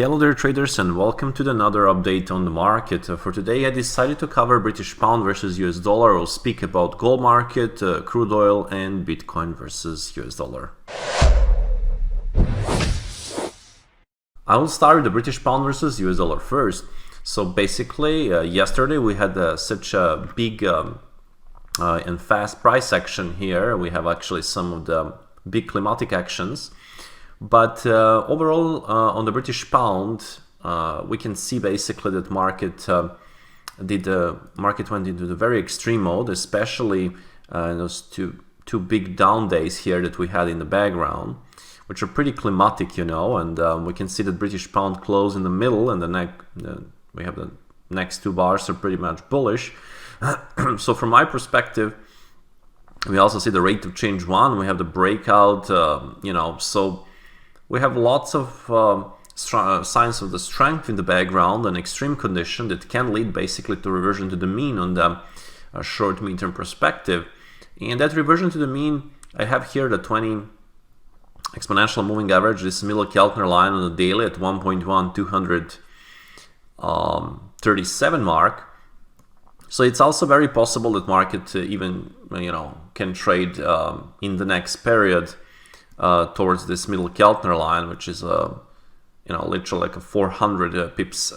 Hello there traders, and welcome to another update on the market. For today I decided to cover British pound versus US dollar. We'll speak about gold market, crude oil and Bitcoin versus US dollar. I will start with the British pound versus US dollar first. So basically yesterday we had such a big and fast price action here. We have actually some of the big climatic actions. But overall, on the British pound, we can see basically that market went into the very extreme mode, especially those two big down days here that we had in the background, which are pretty climatic, you know. And we can see that British pound closed in the middle, and we have the next two bars are pretty much bullish. So from my perspective, we also see the rate of change one. We have the breakout, so. We have lots of signs of the strength in the background and extreme condition that can lead basically to reversion to the mean on the short mid-term perspective. And that reversion to the mean, I have here the 20 exponential moving average, this middle Keltner line on the daily at 1.1237 mark. So it's also very possible that market even can trade in the next period towards this middle Keltner line, which is literally like a 400 pips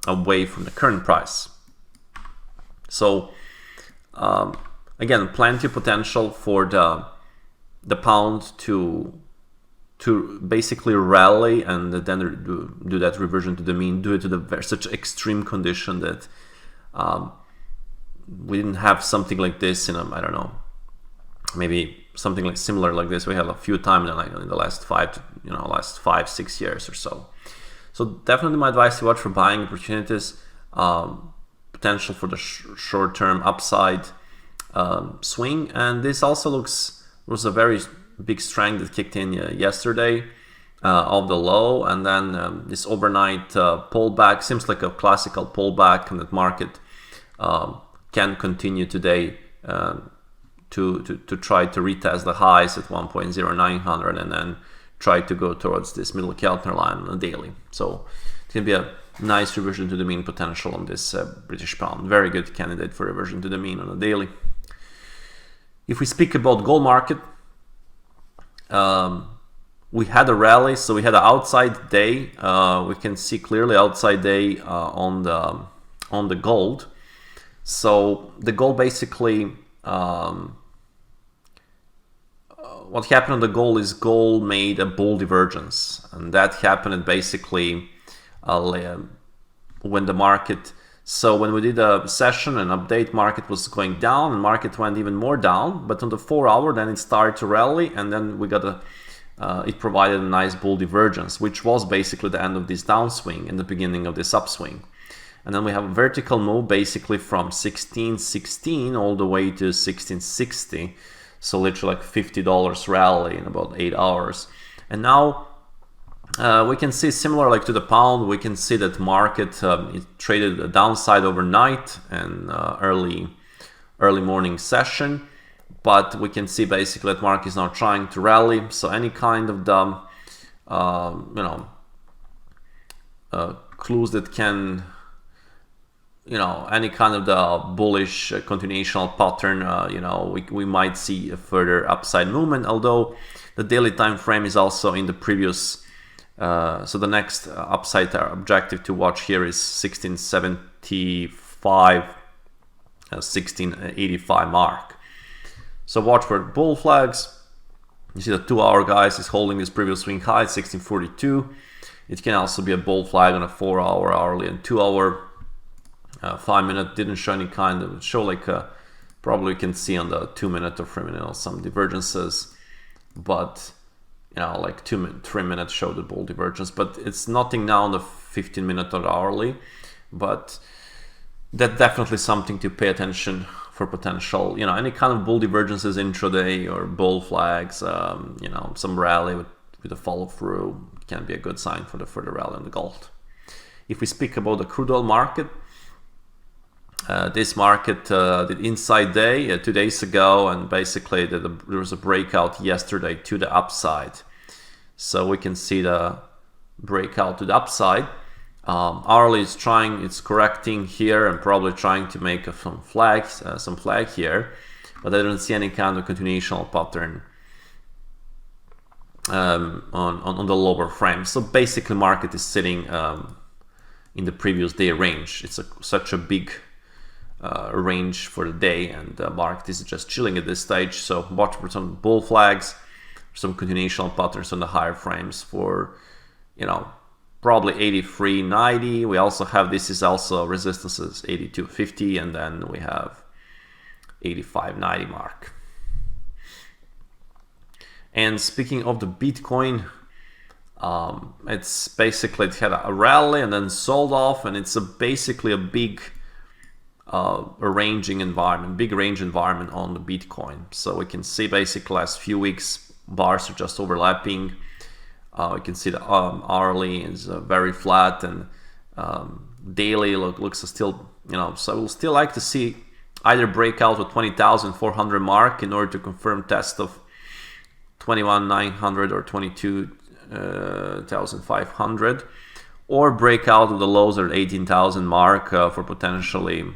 away from the current price. So again, plenty of potential for the pound to basically rally and then do that reversion to the mean due to such extreme condition that we didn't have something like this in I don't know, maybe something like similar like this we had a few times in the last 5-6 years or so. So definitely my advice to watch for buying opportunities, potential for the short-term upside swing. And this also was a very big strength that kicked in yesterday of the low, and then this overnight pullback seems like a classical pullback, and that market can continue today to try to retest the highs at 1.0900 and then try to go towards this middle Keltner line on a daily. So it can be a nice reversion to the mean potential on this British pound. Very good candidate for reversion to the mean on a daily. If we speak about gold market, we had a rally, so we had an outside day. We can see clearly outside day on the gold. So the gold basically what happened on the gold is gold made a bull divergence, and that happened basically when the market, so when we did a session and update, market was going down and market went even more down, but on the 4 hour then it started to rally, and then we got it provided a nice bull divergence, which was basically the end of this downswing and the beginning of this upswing. And then we have a vertical move basically from 1616 all the way to 1660. So literally like $50 rally in about 8 hours. And now we can see similar like to the pound, we can see that market it traded a downside overnight and early morning session. But we can see basically that market is now trying to rally. So any kind of the clues that can any kind of the bullish continuational pattern, we might see a further upside movement, although the daily time frame is also in the previous, so the next upside objective to watch here is 1675, 1685 mark. So watch for bull flags. You see the 2 hour guys is holding this previous swing high at 1642. It can also be a bull flag on a 4 hour, hourly, and 2 hour. 5 minute didn't show any kind of show, like probably you can see on the 2 minute or 3 minute some divergences, but like 3 minutes show the bull divergence, but it's nothing now on the 15 minute or hourly. But that definitely something to pay attention for potential, any kind of bull divergences intraday or bull flags, some rally with a follow through can be a good sign for the further rally on the gold. If we speak about the crude oil market, this market did inside day 2 days ago, and basically there was a breakout yesterday to the upside. So we can see the breakout to the upside. Hourly is trying, it's correcting here and probably trying to make some flag here, but I don't see any kind of continuational pattern on the lower frame. So basically market is sitting in the previous day range. It's such a big range for the day, and the market is just chilling at this stage. So watch for some bull flags, some continuational patterns on the higher frames for, you know, probably 83.90. We also have, this is also resistances 82.50, and then we have 85.90 mark. And speaking of the Bitcoin, it's basically, it had a rally and then sold off, and it's basically a big range environment on the Bitcoin. So we can see basically last few weeks bars are just overlapping. You can see the hourly is very flat, and daily looks still, you know, so we'll still like to see either break out with 20,400 mark in order to confirm test of 21,900 or 22,500, or break out of the lows at 18,000 mark for potentially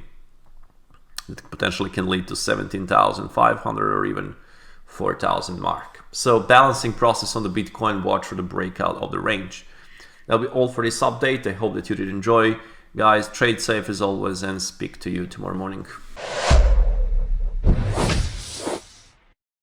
can lead to 17,500 or even 4,000 mark. So balancing process on the Bitcoin, watch for the breakout of the range. That'll be all for this update. I hope that you did enjoy. Guys, trade safe as always, and speak to you tomorrow morning.